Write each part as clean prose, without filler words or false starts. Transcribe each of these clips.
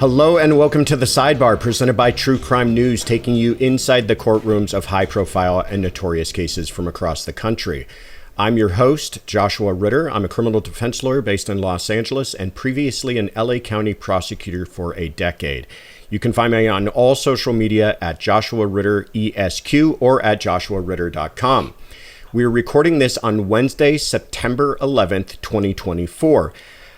Hello and welcome to the Sidebar, presented by True Crime News, taking you inside the courtrooms of high-profile and notorious cases from across the country. I'm your host, Joshua Ritter. I'm a criminal defense lawyer based in Los Angeles and previously an LA County prosecutor for a decade. You can find me on all social media at Joshua Ritter ESQ or at joshuaritter.com. We're recording this on Wednesday, September 11th, 2024.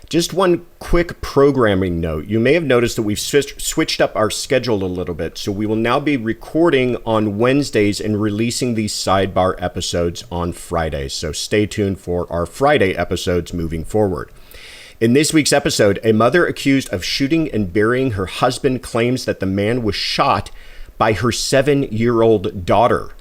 Just one quick programming note. You may have noticed that we've switched up our schedule a little bit, so we will now be recording on Wednesdays and releasing these Sidebar episodes on Fridays. So stay tuned for our Friday episodes moving forward. In this week's episode, a mother accused of shooting and burying her husband claims that the man was shot by her 7-year-old daughter.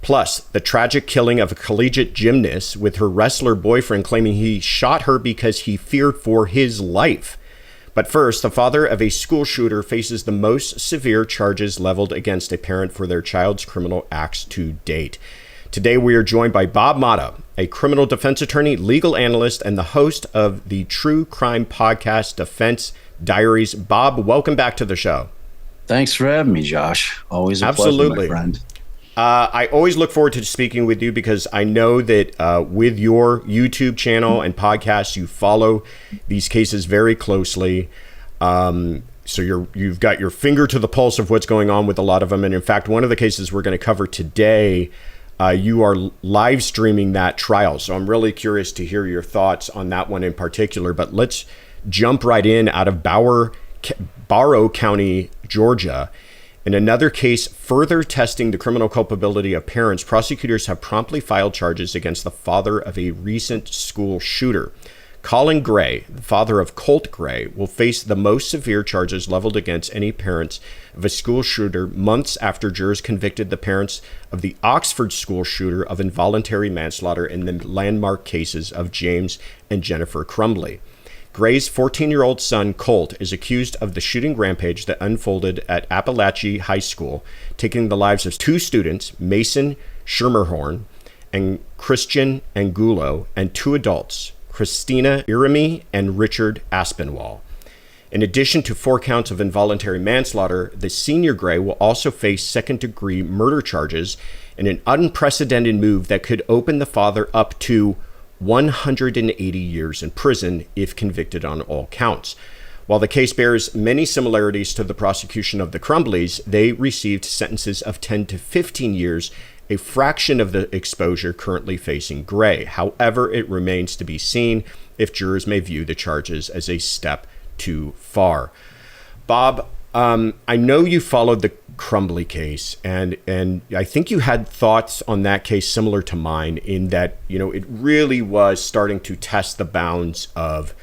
Plus, the tragic killing of a collegiate gymnast with her wrestler boyfriend claiming he shot her because he feared for his life. But first, the father of a school shooter faces the most severe charges leveled against a parent for their child's criminal acts to date. Today, we are joined by Bob Motta, a criminal defense attorney, legal analyst, and the host of the True Crime podcast, Defense Diaries. Bob, welcome back to the show. Thanks for having me, Josh. Always a pleasure, my friend. I always look forward to speaking with you because I know that with your YouTube channel and podcast, you follow these cases very closely. So you've got your finger to the pulse of what's going on with a lot of them. And in fact, one of the cases we're going to cover today, you are live streaming that trial. So I'm really curious to hear your thoughts on that one in particular. But let's jump right in out of Barrow County, Georgia. In another case, further testing the criminal culpability of parents, prosecutors have promptly filed charges against the father of a recent school shooter. Colin Gray, the father of Colt Gray, will face the most severe charges leveled against any parents of a school shooter months after jurors convicted the parents of the Oxford school shooter of involuntary manslaughter in the landmark cases of James and Jennifer Crumbley. Gray's 14-year-old son, Colt, is accused of the shooting rampage that unfolded at Appalachia High School, taking the lives of 2 students, Mason Schermerhorn and Christian Angulo, and 2 adults, Christina Irami and Richard Aspinwall. In addition to 4 counts of involuntary manslaughter, the senior Gray will also face second-degree murder charges in an unprecedented move that could open the father up to 180 years in prison if convicted on all counts. While the case bears many similarities to the prosecution of the Crumbleys, they received sentences of 10 to 15 years, a fraction of the exposure currently facing Gray. However, it remains to be seen if jurors may view the charges as a step too far. Bob, I know you followed the Crumbley case, and I think you had thoughts on that case similar to mine in that, it really was starting to test the bounds of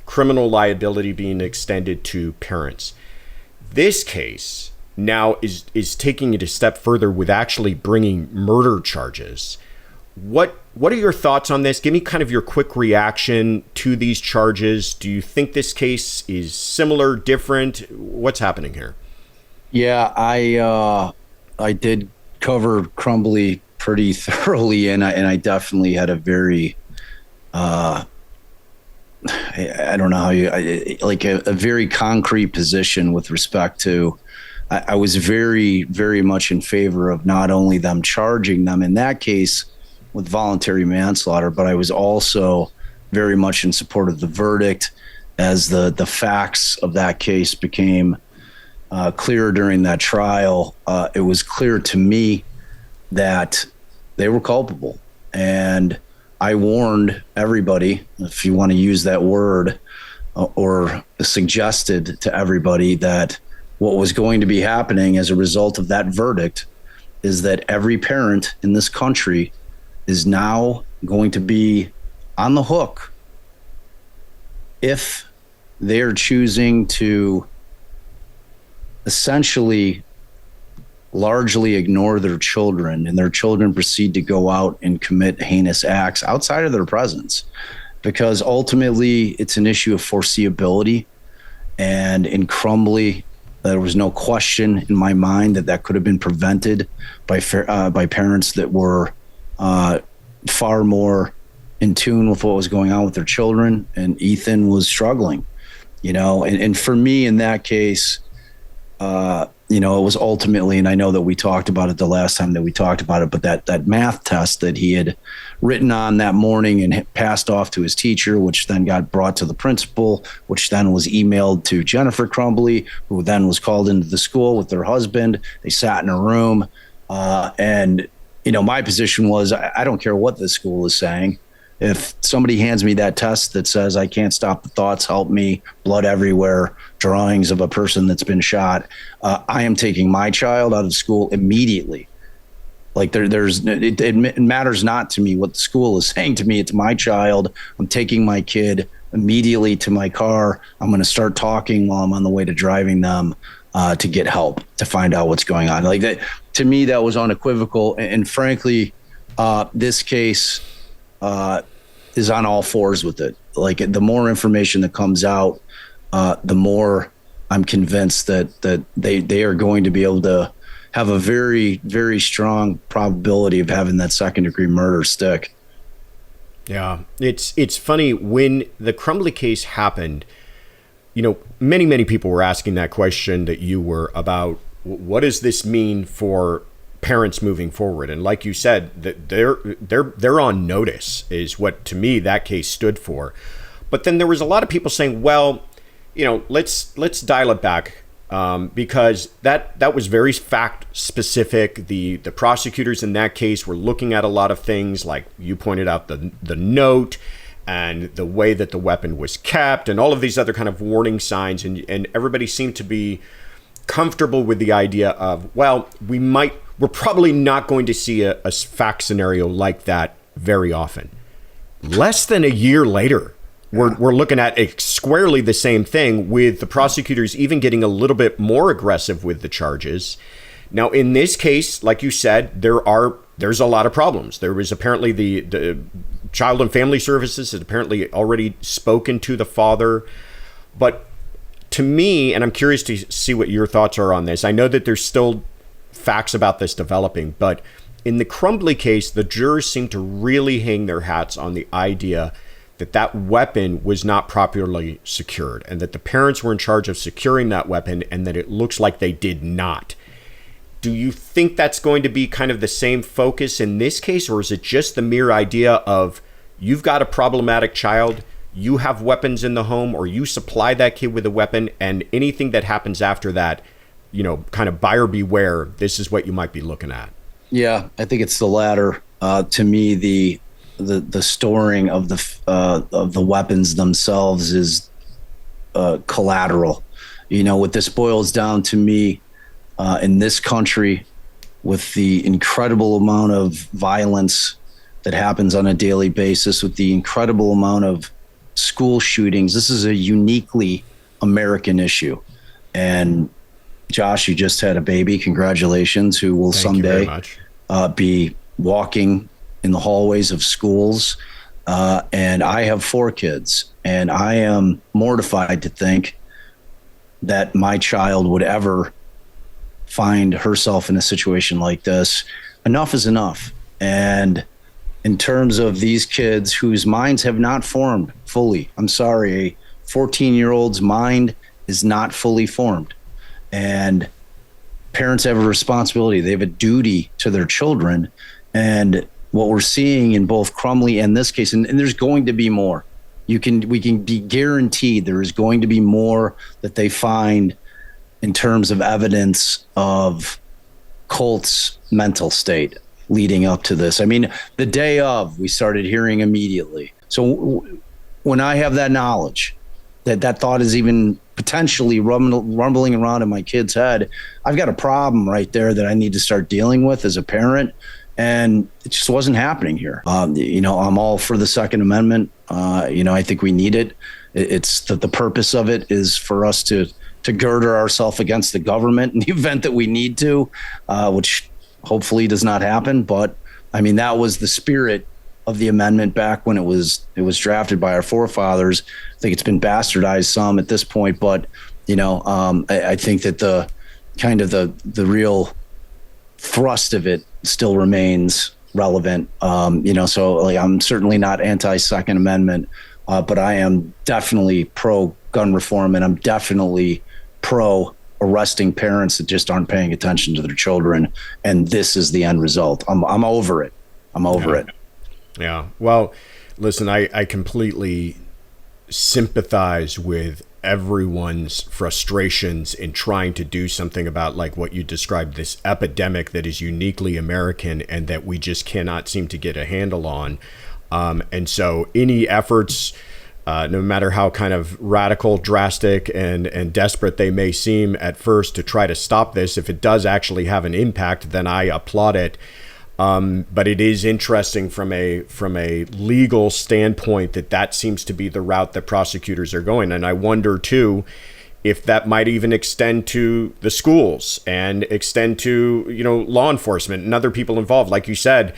criminal liability being extended to parents. This case now is taking it a step further with actually bringing murder charges. What are your thoughts on this? Give me kind of your quick reaction to these charges. Do you think this case is similar, different? What's happening here? Yeah, I did cover Crumbley pretty thoroughly, and I definitely had a very I don't know how a very concrete position with respect to. I was very, very much in favor of not only them charging them in that case with voluntary manslaughter, but I was also very much in support of the verdict as the facts of that case became clear during that trial. It was clear to me that they were culpable. And I warned everybody, if you want to use that word, or suggested to everybody that what was going to be happening as a result of that verdict is that every parent in this country is now going to be on the hook if they're choosing to essentially largely ignore their children and their children proceed to go out and commit heinous acts outside of their presence. Because ultimately it's an issue of foreseeability. And in Crumbley, there was no question in my mind that could have been prevented by parents that were far more in tune with what was going on with their children. And Ethan was struggling. and for me in that case, it was ultimately, and I know that we talked about it the last time that we talked about it, but that math test that he had written on that morning and passed off to his teacher, which then got brought to the principal, which then was emailed to Jennifer Crumbly, who then was called into the school with their husband. They sat in a room. And my position was, I don't care what the school is saying. If somebody hands me that test that says I can't stop the thoughts, help me, blood everywhere, drawings of a person that's been shot, I am taking my child out of school immediately. Like it matters not to me what the school is saying to me. It's my child. I'm taking my kid immediately to my car. I'm going to start talking while I'm on the way to driving them to get help, to find out what's going on. Like that, to me, that was unequivocal. And frankly, this case is on all fours with it. Like the more information that comes out, the more I'm convinced that they are going to be able to have a very, very strong probability of having that second-degree murder stick. Yeah, it's funny, when the Crumbly case happened, many people were asking that question that you were about, what does this mean for parents moving forward? And like you said, that they're on notice is what, to me, that case stood for. But then there was a lot of people saying, well, let's dial it back, because that was very fact specific. The prosecutors in that case were looking at a lot of things, like you pointed out, the note and the way that the weapon was kept and all of these other kind of warning signs. And everybody seemed to be comfortable with the idea of, well, we're probably not going to see a fact scenario like that very often. Less than a year later, we're looking at squarely the same thing, with the prosecutors even getting a little bit more aggressive with the charges. Now, in this case, like you said, there's a lot of problems. There was apparently the Child and Family Services had apparently already spoken to the father. But to me, and I'm curious to see what your thoughts are on this, I know that there's still facts about this developing, but in the Crumbly case, the jurors seem to really hang their hats on the idea that weapon was not properly secured, and that the parents were in charge of securing that weapon, and that it looks like they did not. Do you think that's going to be kind of the same focus in this case, or is it just the mere idea of, you've got a problematic child, you have weapons in the home, or you supply that kid with a weapon, and anything that happens after that, kind of buyer beware, this is what you might be looking at? Yeah, I think it's the latter. To me, the storing of the weapons themselves is collateral. What this boils down to me, in this country, with the incredible amount of violence that happens on a daily basis, with the incredible amount of school shootings, this is a uniquely American issue. And Josh, you just had a baby. Congratulations, who will someday be walking in the hallways of schools. And I have 4 kids, and I am mortified to think that my child would ever find herself in a situation like this. Enough is enough. And in terms of these kids whose minds have not formed fully, I'm sorry, a 14-year-old's mind is not fully formed. And parents have a responsibility. They have a duty to their children. And what we're seeing in both Crumbly and this case, and there's going to be more. We can be guaranteed there is going to be more that they find in terms of evidence of Colt's mental state leading up to this. I mean, the day of, we started hearing immediately. So when I have that knowledge, that thought is even potentially rumbling around in my kid's head, I've got a problem right there that I need to start dealing with as a parent. And it just wasn't happening here. I'm all for the Second Amendment. I think we need it. It's that the purpose of it is for us to girder ourselves against the government in the event that we need to, which hopefully does not happen. But I mean, that was the spirit of the amendment back when it was drafted by our forefathers. I think it's been bastardized some at this point, but I think that the kind of the real thrust of it still remains relevant. So like, I'm certainly not anti-Second Amendment, but I am definitely pro gun reform, and I'm definitely pro arresting parents that just aren't paying attention to their children. And this is the end result. I'm over it. I'm over it. Yeah. Well, listen, I completely sympathize with everyone's frustrations in trying to do something about, like what you described, this epidemic that is uniquely American and that we just cannot seem to get a handle on. And so any efforts, no matter how kind of radical, drastic, and desperate they may seem at first to try to stop this, if it does actually have an impact, then I applaud it. But it is interesting from a legal standpoint that seems to be the route that prosecutors are going. And I wonder, too, if that might even extend to the schools and extend to, law enforcement and other people involved. Like you said,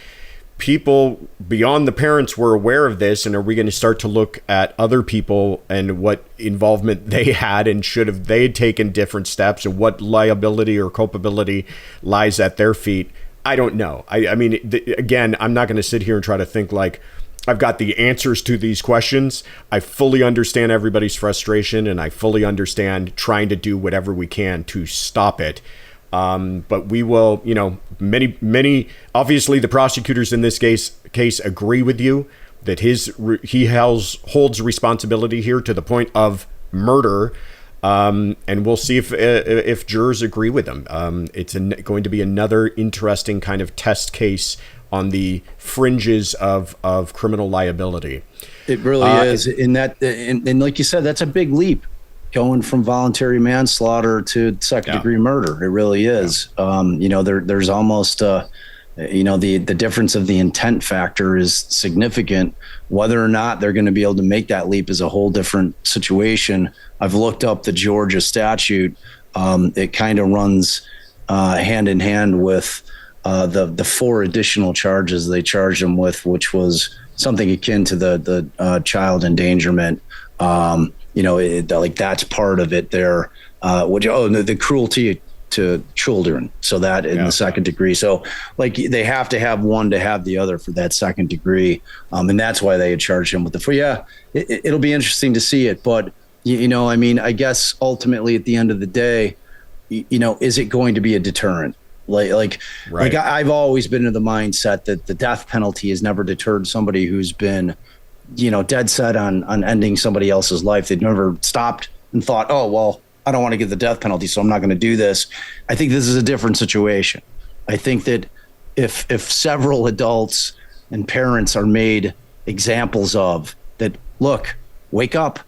people beyond the parents were aware of this. And are we going to start to look at other people and what involvement they had, and should have they taken different steps, and what liability or culpability lies at their feet? I don't know. I mean, again, I'm not going to sit here and try to think like I've got the answers to these questions. I fully understand everybody's frustration, and I fully understand trying to do whatever we can to stop it. But we will, many, obviously the prosecutors in this case agree with you that he holds responsibility here to the point of murder. And we'll see if jurors agree with them. It's going to be another interesting kind of test case on the fringes of criminal liability. It really is. And like you said, that's a big leap, going from voluntary manslaughter to second degree murder. It really is. Yeah. There's almost the difference of the intent factor is significant. Whether or not they're going to be able to make that leap is a whole different situation. I've looked up the Georgia statute. It kind of runs hand in hand with the 4 additional charges they charged him with, which was something akin to the child endangerment. Like that's part of it there. The cruelty to children. So that in the second degree. So like they have to have one to have the other for that second degree. And that's why they had charged him with the 4. Yeah, it'll be interesting to see it. But, I guess ultimately at the end of the day, is it going to be a deterrent? Like I've always been in the mindset that the death penalty has never deterred somebody who's been, dead set on ending somebody else's life. They've never stopped and thought, oh, well, I don't want to get the death penalty, so I'm not going to do this. I think this is a different situation. I think that if several adults and parents are made examples of that, look, wake up,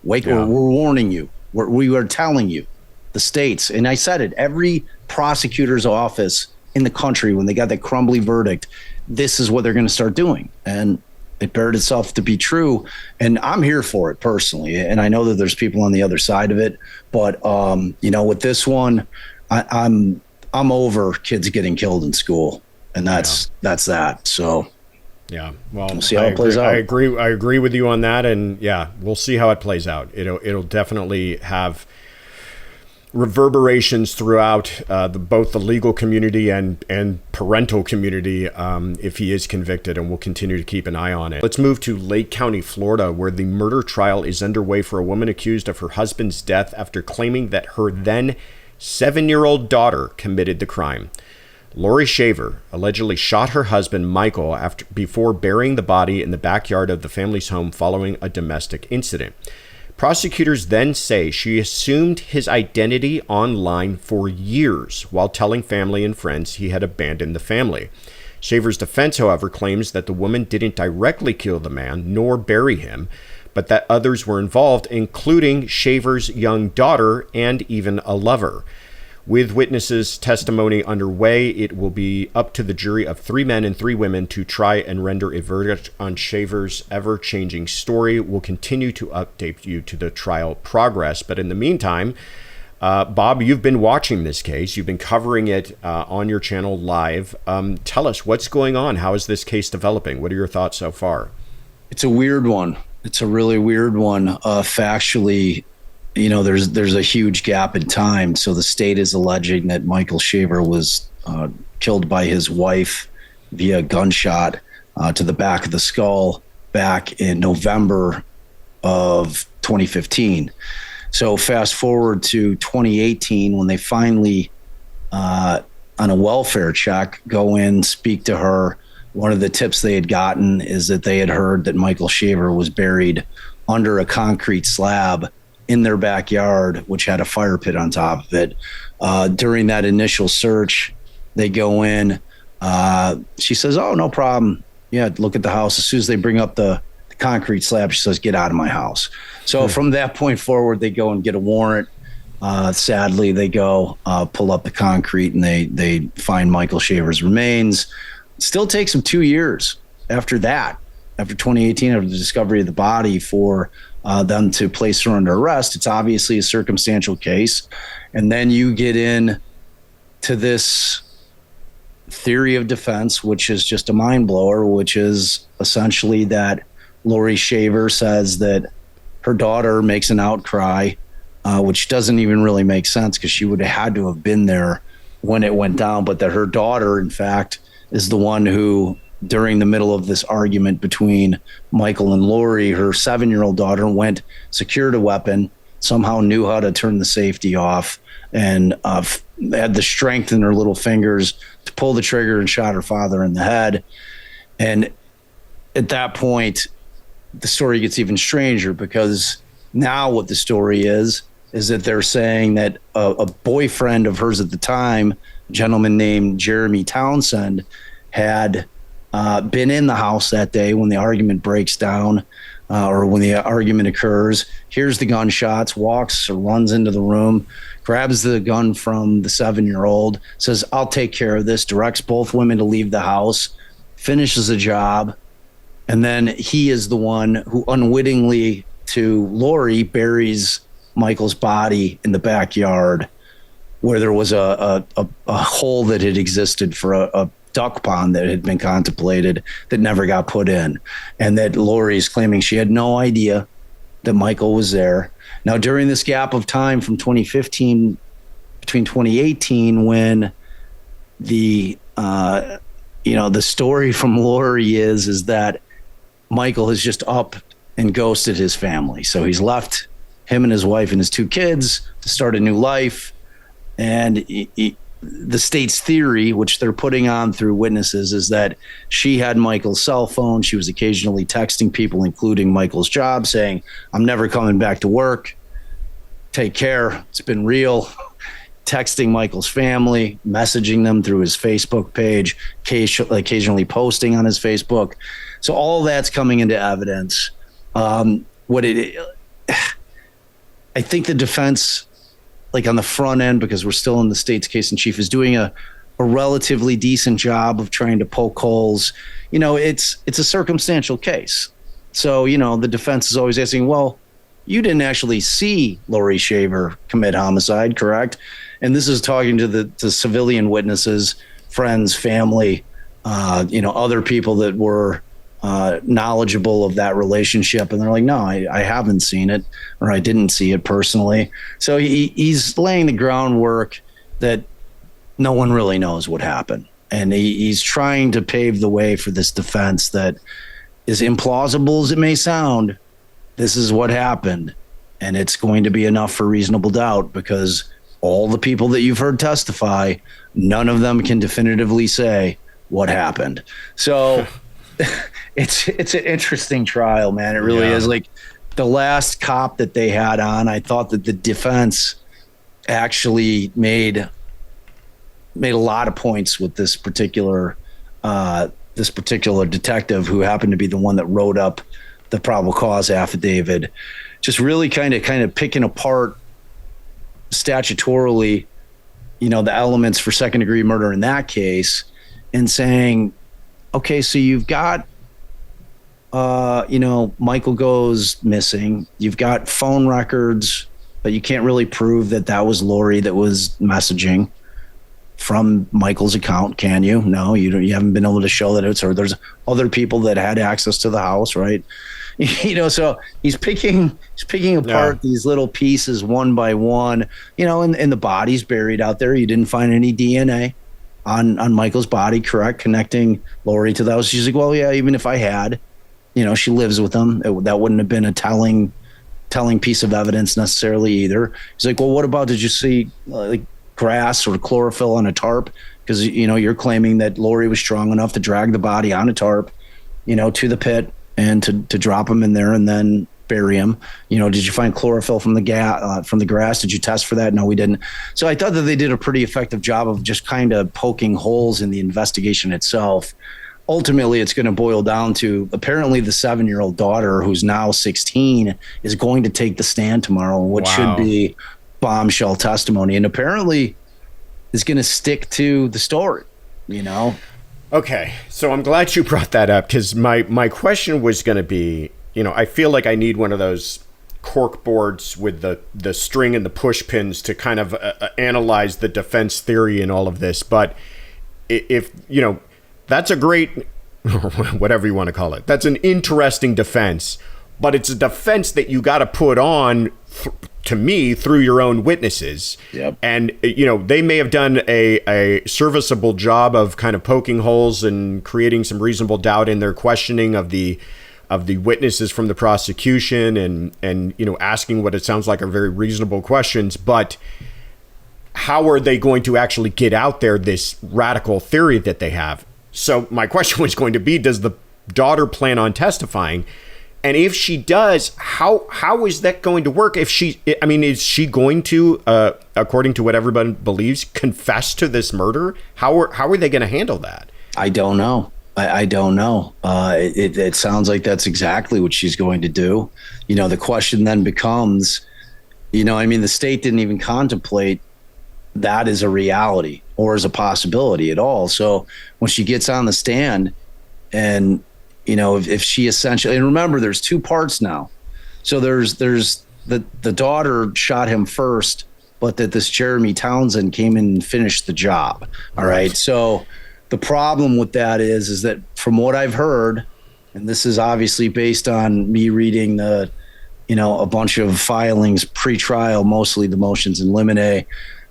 we're warning you. We are telling you, the states, and I said it, every prosecutor's office in the country, when they got that crumbly verdict, this is what they're going to start doing. And it bared itself to be true. And I'm here for it personally. And I know that there's people on the other side of it, but with this one, I'm over kids getting killed in school, and that's that. So yeah, well, we'll see how it plays out. I agree with you on that. And yeah, we'll see how it plays out. It'll definitely have reverberations throughout both the legal community and parental community if he is convicted, and we'll continue to keep an eye on it. Let's move to Lake County, Florida, where the murder trial is underway for a woman accused of her husband's death after claiming that her then 7-year-old daughter committed the crime. Laurie Shaver allegedly shot her husband, Michael, before burying the body in the backyard of the family's home following a domestic incident. Prosecutors then say she assumed his identity online for years while telling family and friends he had abandoned the family. Shaver's defense, however, claims that the woman didn't directly kill the man nor bury him, but that others were involved, including Shaver's young daughter and even a lover. With witnesses' testimony underway, it will be up to the jury of 3 men and 3 women to try and render a verdict on Shaver's ever-changing story. We'll continue to update you to the trial progress. But in the meantime, Bob, you've been watching this case. You've been covering it on your channel live. Tell us, what's going on? How is this case developing? What are your thoughts so far? It's a weird one. It's a really weird one. Factually, there's a huge gap in time. So the state is alleging that Michael Shaver was killed by his wife via gunshot to the back of the skull back in November of 2015. So fast forward to 2018 when they finally, on a welfare check, go in, speak to her. One of the tips they had gotten is that they had heard that Michael Shaver was buried under a concrete slab in their backyard, which had a fire pit on top of it. During that initial search, they go in. She says, "Oh, no problem. Yeah, look at the house." As soon as they bring up the concrete slab, she says, "Get out of my house." So from that point forward, they go and get a warrant. Sadly, they go pull up the concrete and they find Michael Shaver's remains. Still takes them 2 years after that, after 2018, after the discovery of the body, for them to place her under arrest. It's obviously a circumstantial case. And then you get in to this theory of defense, which is just a mind blower, which is essentially that Laurie Shaver says that her daughter makes an outcry, which doesn't even really make sense because she would have had to have been there when it went down, but that her daughter, in fact, is the one who, during the middle of this argument between Michael and Laurie, her 7-year-old daughter went, secured a weapon, somehow knew how to turn the safety off, and had the strength in her little fingers to pull the trigger and shot her father in the head. And at that point, the story gets even stranger, because now what the story is that they're saying that a boyfriend of hers at the time, a gentleman named Jeremy Townsend, had been in the house that day when the argument breaks down, or when the argument occurs, hears the gunshots, walks or runs into the room, grabs the gun from the 7-year-old, says, "I'll take care of this," directs both women to leave the house, finishes the job, and then he is the one who unwittingly to Laurie buries Michael's body in the backyard, where there was a hole that had existed for a duck pond that had been contemplated that never got put in, and that Laurie's claiming she had no idea that Michael was there. Now, during this gap of time from 2015 between 2018, when the the story from Laurie is that Michael has just up and ghosted his family. So he's left him and his wife and his 2 kids to start a new life. And the state's theory, which they're putting on through witnesses, is that she had Michael's cell phone. She was occasionally texting people, including Michael's job, saying, "I'm never coming back to work. Take care. It's been real." Texting Michael's family, messaging them through his Facebook page, occasionally posting on his Facebook. So all that's coming into evidence. I think the defense, like on the front end, because we're still in the state's case in chief, is doing a relatively decent job of trying to poke holes. It's a circumstantial case. So, the defense is always asking, well, you didn't actually see Laurie Shaver commit homicide, correct? And this is talking to the civilian witnesses, friends, family, other people that were knowledgeable of that relationship, and they're like, "No, I haven't seen it, or I didn't see it personally." So he's laying the groundwork that no one really knows what happened, and he's trying to pave the way for this defense that, as implausible as it may sound, this is what happened, and it's going to be enough for reasonable doubt, because all the people that you've heard testify, none of them can definitively say what happened. So it's an interesting trial, man. It really is. Like, the last cop that they had on, I thought that the defense actually made a lot of points with this particular detective, who happened to be the one that wrote up the probable cause affidavit, just really kind of picking apart statutorily, the elements for second-degree murder in that case, and saying, okay, so you've got, Michael goes missing. You've got phone records, but you can't really prove that was Laurie that was messaging from Michael's account, can you? No, you haven't been able to show that it's her. There's other people that had access to the house, right? So he's picking apart these little pieces one by one, and the body's buried out there. You didn't find any DNA on Michael's body, correct? Connecting Laurie to the house. She's like, well, yeah, even if I had, she lives with him. That wouldn't have been a telling telling piece of evidence necessarily either. He's like, well, what about, did you see like grass or chlorophyll on a tarp? Because, you're claiming that Laurie was strong enough to drag the body on a tarp, to the pit and to drop him in there and then bury him. Did you find chlorophyll from the grass? Did you test for that? No, we didn't. So I thought that they did a pretty effective job of just kind of poking holes in the investigation itself. Ultimately, it's going to boil down to, apparently the 7-year-old daughter, who's now 16, is going to take the stand tomorrow in what should be bombshell testimony, and apparently is going to stick to the story, Okay, so I'm glad you brought that up, because my question was going to be, I feel like I need one of those cork boards with the string and the push pins to kind of analyze the defense theory and all of this. But if, that's a great, whatever you want to call it, that's an interesting defense, but it's a defense that you got to put on, to me, through your own witnesses. Yep. And, they may have done a serviceable job of kind of poking holes and creating some reasonable doubt in their questioning of the witnesses from the prosecution and asking what it sounds like are very reasonable questions. But how are they going to actually get out there this radical theory that they have? So my question was going to be, does the daughter plan on testifying? And if she does, how is that going to work? Is she going to, according to what everybody believes, confess to this murder? How are they going to handle that? I don't know. I don't know. It sounds like that's exactly what she's going to do. The question then becomes, the state didn't even contemplate that as a reality or as a possibility at all. So when she gets on the stand and, if she essentially, and remember, there's two parts now. So there's the daughter shot him first, but that this Jeremy Townsend came in and finished the job. All right. So the problem with that is that from what I've heard, and this is obviously based on me reading a bunch of filings pre-trial, mostly the motions in limine,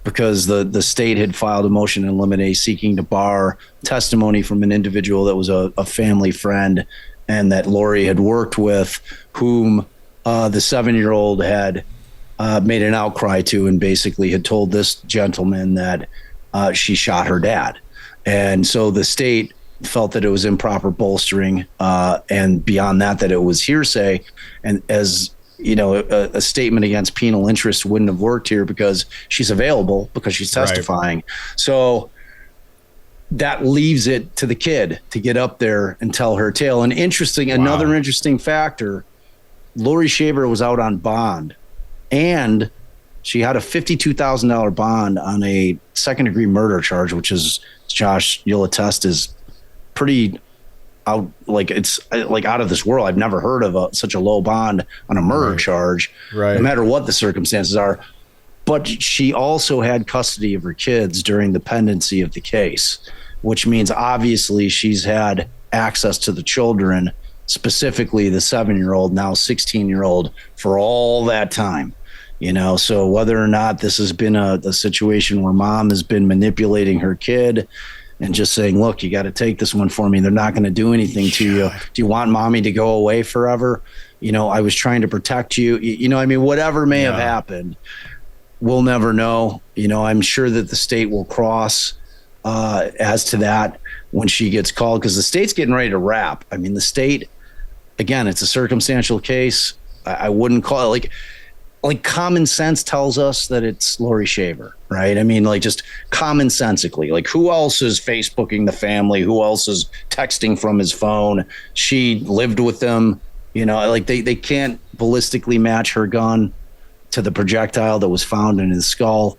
because the state had filed a motion in limine seeking to bar testimony from an individual that was a family friend and that Laurie had worked with, whom the 7-year-old had made an outcry to and basically had told this gentleman that she shot her dad. And so the state felt that it was improper bolstering, and beyond that it was hearsay. And as a statement against penal interest wouldn't have worked here because she's available, because she's testifying. Right. So that leaves it to the kid to get up there and tell her tale. And another interesting factor, Laurie Shaver was out on bond, and she had a $52,000 bond on a second-degree murder charge, which is, Josh, you'll attest, is pretty out, it's out of this world. I've never heard of such a low bond on a murder charge, no matter what the circumstances are. But she also had custody of her kids during the pendency of the case, which means obviously she's had access to the children, specifically the 7-year-old, now 16-year-old, for all that time. So whether or not this has been a situation where mom has been manipulating her kid and just saying, look, you got to take this one for me, they're not going to do anything to you. Do you want mommy to go away forever? I was trying to protect you. Whatever may have happened, we'll never know. I'm sure that the state will cross as to that when she gets called, because the state's getting ready to wrap. The state, again, it's a circumstantial case. I wouldn't call it like common sense tells us that it's Laurie Shaver, right? Just commonsensically, who else is Facebooking the family? Who else is texting from his phone? She lived with them, they can't ballistically match her gun to the projectile that was found in his skull,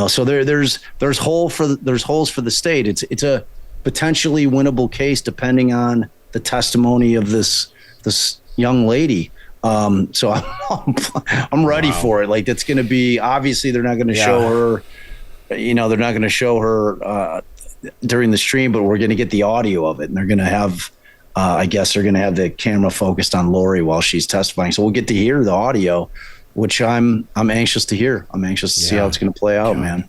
so there's holes for the state. It's a potentially winnable case depending on the testimony of this young lady. So I'm ready for it. It's going to be, obviously they're not going to show her, they're not going to show her during the stream, but we're going to get the audio of it, and they're going to have, I guess they're going to have the camera focused on Laurie while she's testifying. So we'll get to hear the audio, which I'm anxious to hear. I'm anxious to see how it's going to play out, man.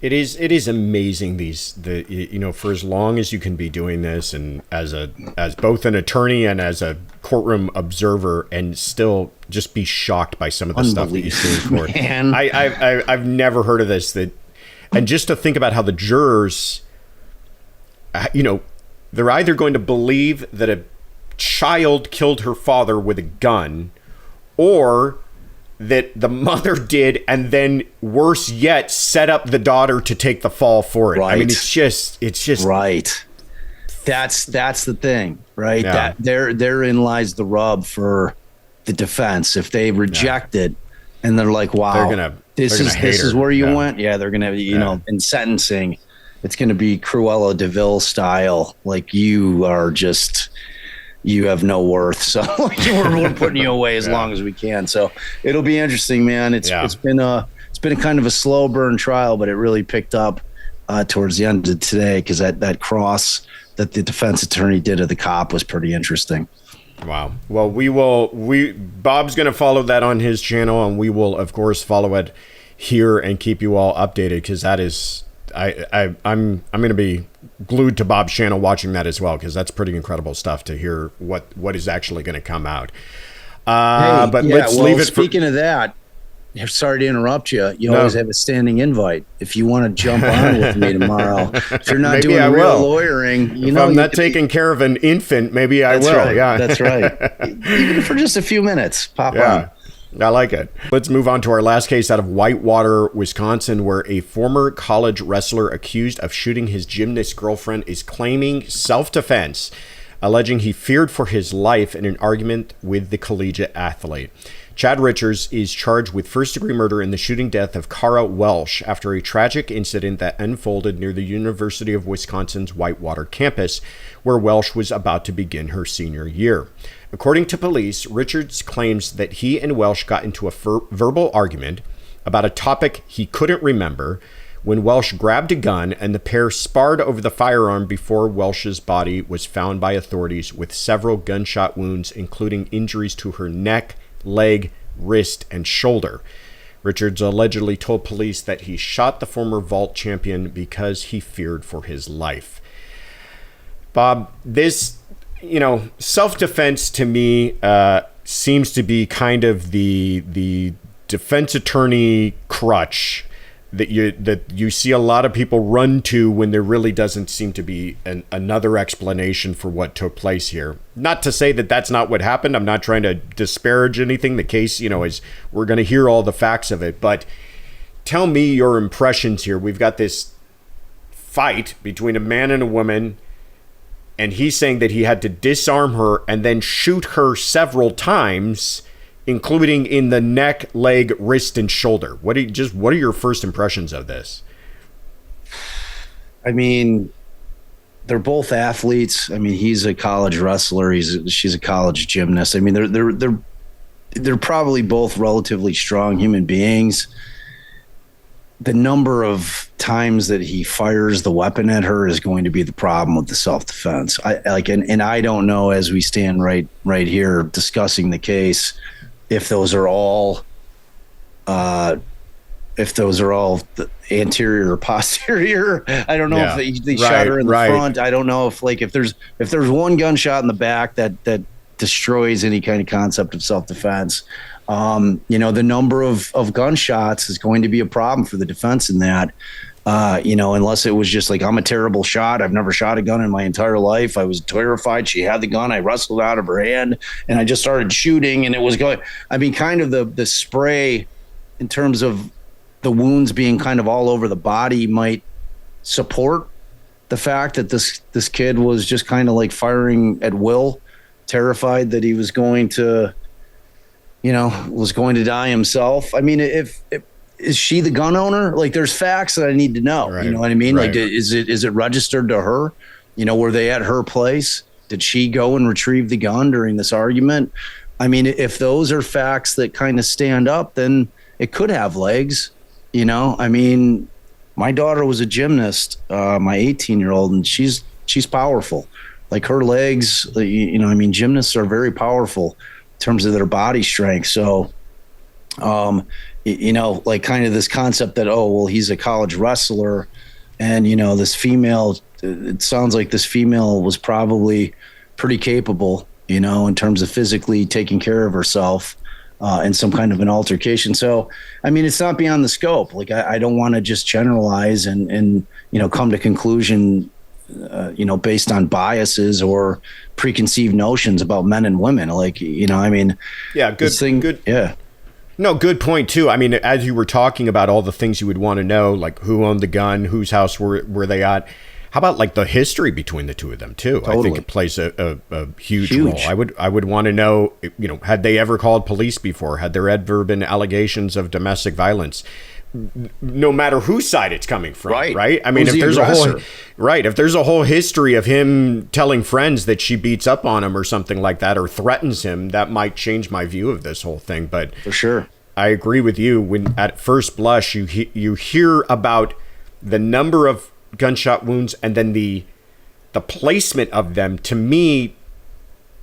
It is amazing for as long as you can be doing this, and as both an attorney and as a courtroom observer and still just be shocked by some of the stuff that you see in court. I've never heard of this. And just to think about how the jurors, they're either going to believe that a child killed her father with a gun, or that the mother did, and then worse yet, set up the daughter to take the fall for it. Right. I mean, it's just right. That's the thing, right? Yeah. That therein lies the rub for the defense. If they reject it and they're like, wow, this is where you went. Yeah. They're going to, in sentencing, it's going to be Cruella de Vil style. Like, you have no worth. So we're putting you away as long as we can. So it'll be interesting, man. It's been a kind of a slow burn trial, but it really picked up towards the end of today, because that cross that the defense attorney did of the cop was pretty interesting. Wow. Well, Bob's going to follow that on his channel, and we will, of course, follow it here and keep you all updated, because that is, I'm going to be glued to Bob's channel watching that as well, because that's pretty incredible stuff to hear what is actually going to come out. Let's leave it. Speaking of that, sorry to interrupt you. You always have a standing invite. If you want to jump on with me tomorrow, if you're not doing real lawyering, if I'm not taking care of an infant, maybe I will. Right. Yeah, that's right. Even for just a few minutes, pop on. I like it. Let's move on to our last case out of Whitewater, Wisconsin, where a former college wrestler accused of shooting his gymnast girlfriend is claiming self-defense, alleging he feared for his life in an argument with the collegiate athlete. Chad Richards is charged with first-degree murder in the shooting death of Kara Welsh after a tragic incident that unfolded near the University of Wisconsin's Whitewater campus, where Welsh was about to begin her senior year. According to police, Richards claims that he and Welsh got into a verbal argument about a topic he couldn't remember when Welsh grabbed a gun, and the pair sparred over the firearm before Welsh's body was found by authorities with several gunshot wounds, including injuries to her neck, leg, wrist, and shoulder. Richards allegedly told police that he shot the former vault champion because he feared for his life. Bob, this, self-defense to me seems to be kind of the defense attorney crutch that you see a lot of people run to when there really doesn't seem to be another explanation for what took place here. Not to say that that's not what happened. I'm not trying to disparage anything. The case, is we're going to hear all the facts of it. But tell me your impressions here. We've got this fight between a man and a woman, and he's saying that he had to disarm her and then shoot her several times, including in the neck, leg, wrist, and shoulder. What are your first impressions of this? I mean, they're both athletes. I mean, he's a college wrestler. She's a college gymnast. I mean, they're probably both relatively strong human beings. The number of times that he fires the weapon at her is going to be the problem with the self-defense. I don't know, as we stand right here discussing the case, if those are all the anterior or posterior. I don't know if they shot her in the front. I don't know if there's one gunshot in the back that destroys any kind of concept of self-defense. The number of gunshots is going to be a problem for the defense in that. Unless it was just like, I'm a terrible shot. I've never shot a gun in my entire life. I was terrified. She had the gun. I wrestled out of her hand and I just started shooting, and it was going, I mean, kind of the spray in terms of the wounds being kind of all over the body might support the fact that this kid was just kind of like firing at will, terrified that he was going to die himself. I mean, is she the gun owner? Like, there's facts that I need to know. Right. You know what I mean? Right. Like, is it registered to her? Were they at her place? Did she go and retrieve the gun during this argument? I mean, if those are facts that kind of stand up, then it could have legs. I mean, my daughter was a gymnast, my 18-year-old, and she's powerful. Like, her legs, gymnasts are very powerful in terms of their body strength. So, like, kind of this concept that, he's a college wrestler, and, this female, it sounds like this female was probably pretty capable in terms of physically taking care of herself in some kind of an altercation. So, I mean, it's not beyond the scope. Like, I don't want to just generalize and come to conclusion, based on biases or preconceived notions about men and women. Like, I mean, yeah, good. Yeah. No, good point too. I mean, as you were talking about all the things you would want to know, like who owned the gun, whose house were they at? How about like the history between the two of them too? Totally. I think it plays a huge role. I would want to know, had they ever called police before? Had there ever been allegations of domestic violence? No matter whose side it's coming from, right? I mean, if there's a whole history of him telling friends that she beats up on him or something like that, or threatens him, that might change my view of this whole thing. But for sure, I agree with you. When at first blush you hear about the number of gunshot wounds and then the placement of them, to me,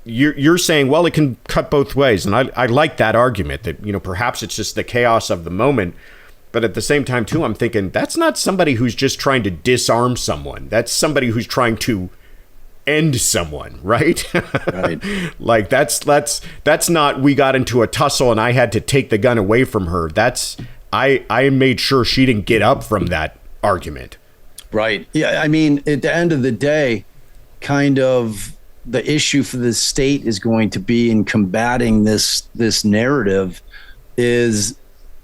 you're saying, well, it can cut both ways, and I like that argument that perhaps it's just the chaos of the moment. But at the same time, too, I'm thinking that's not somebody who's just trying to disarm someone. That's somebody who's trying to end someone, right? Right. Like that's not, we got into a tussle and I had to take the gun away from her. That's, I made sure she didn't get up from that argument. Right. Yeah. I mean, at the end of the day, kind of the issue for the state is going to be in combating this narrative is,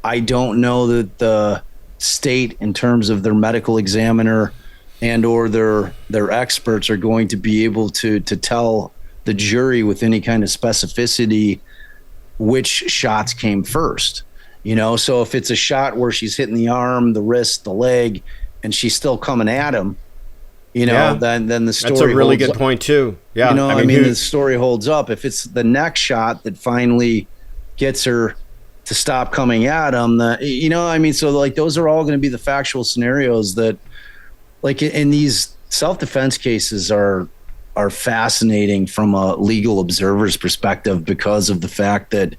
I don't know that the state, in terms of their medical examiner and or their experts, are going to be able to tell the jury with any kind of specificity which shots came first. So if it's a shot where she's hitting the arm, the wrist, the leg, and she's still coming at him, then the story. That's a really good point too. Yeah, I mean, the story holds up. If it's the next shot that finally gets her to stop coming at him, so like those are all going to be the factual scenarios that, like, in these self-defense cases are fascinating from a legal observer's perspective because of the fact that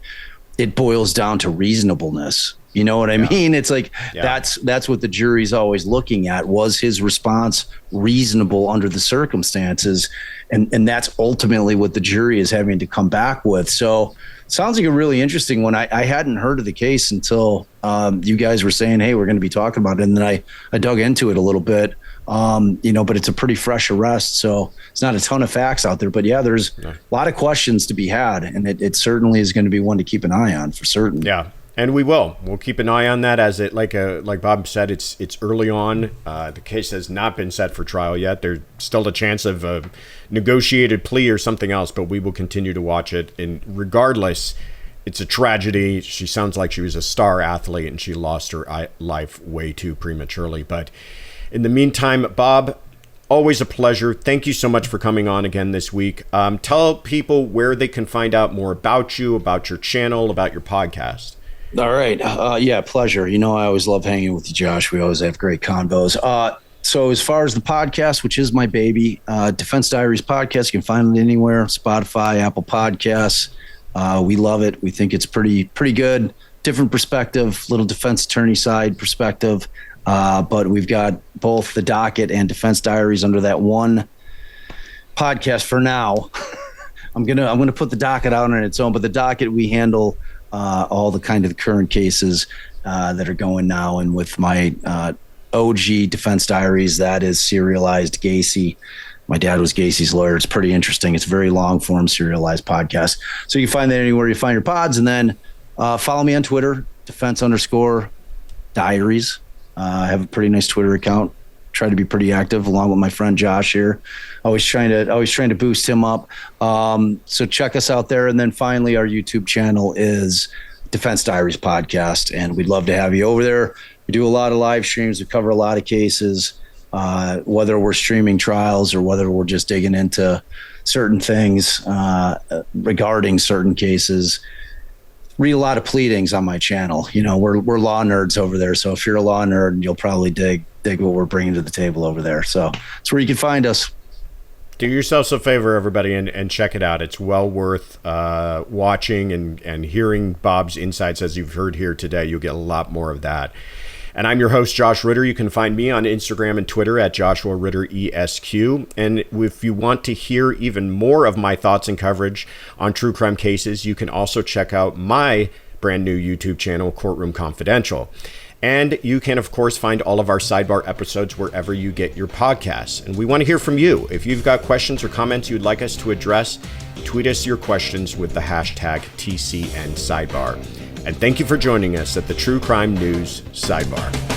it boils down to reasonableness. You know what I mean? It's like, that's what the jury's always looking at. Was his response reasonable under the circumstances? And that's ultimately what the jury is having to come back with. So sounds like a really interesting one. I hadn't heard of the case until you guys were saying, hey, we're going to be talking about it. And then I dug into it a little bit, but it's a pretty fresh arrest. So it's not a ton of facts out there. But yeah, there's a lot of questions to be had. And it certainly is going to be one to keep an eye on for certain. Yeah. And we'll keep an eye on that, as it, like Bob said, it's early on. The case has not been set for trial yet. There's still a chance of a negotiated plea or something else, but we will continue to watch it. And regardless, it's a tragedy. She sounds like she was a star athlete and she lost her life way too prematurely. But in the meantime, Bob, always a pleasure. Thank you so much for coming on again this week. Tell people where they can find out more about you, about your channel, about your podcast. All right. Pleasure. I always love hanging with you, Josh. We always have great convos. So as far as the podcast, which is my baby, Defense Diaries podcast, you can find it anywhere, Spotify, Apple Podcasts. We love it. We think it's pretty good. Different perspective, little defense attorney side perspective. But we've got both the docket and Defense Diaries under that one podcast for now. I'm gonna put the docket out on its own, but the docket, we handle all the kind of current cases that are going now. And with my OG Defense Diaries, that is serialized Gacy. My dad was Gacy's lawyer. It's pretty interesting. It's a very long form serialized podcast. So you can find that anywhere you find your pods. And then follow me on Twitter, defense_diaries. I have a pretty nice Twitter account. Try to be pretty active along with my friend Josh here. Always trying to boost him up. So check us out there. And then finally, our YouTube channel is Defense Diaries Podcast, and we'd love to have you over there. We do a lot of live streams. We cover a lot of cases, whether we're streaming trials or whether we're just digging into certain things regarding certain cases. Read a lot of pleadings on my channel. We're law nerds over there. So if you're a law nerd, you'll probably dig what we're bringing to the table over there. So that's where you can find us. Do yourselves a favor, everybody, and check it out. It's well worth watching and hearing Bob's insights, as you've heard here today. You'll get a lot more of that. And I'm your host, Josh Ritter. You can find me on Instagram and Twitter at Joshua Ritter ESQ. And if you want to hear even more of my thoughts and coverage on true crime cases, you can also check out my brand new YouTube channel, Courtroom Confidential. And you can, of course, find all of our Sidebar episodes wherever you get your podcasts. And we want to hear from you. If you've got questions or comments you'd like us to address, tweet us your questions with the hashtag TCN Sidebar. And thank you for joining us at the True Crime News Sidebar.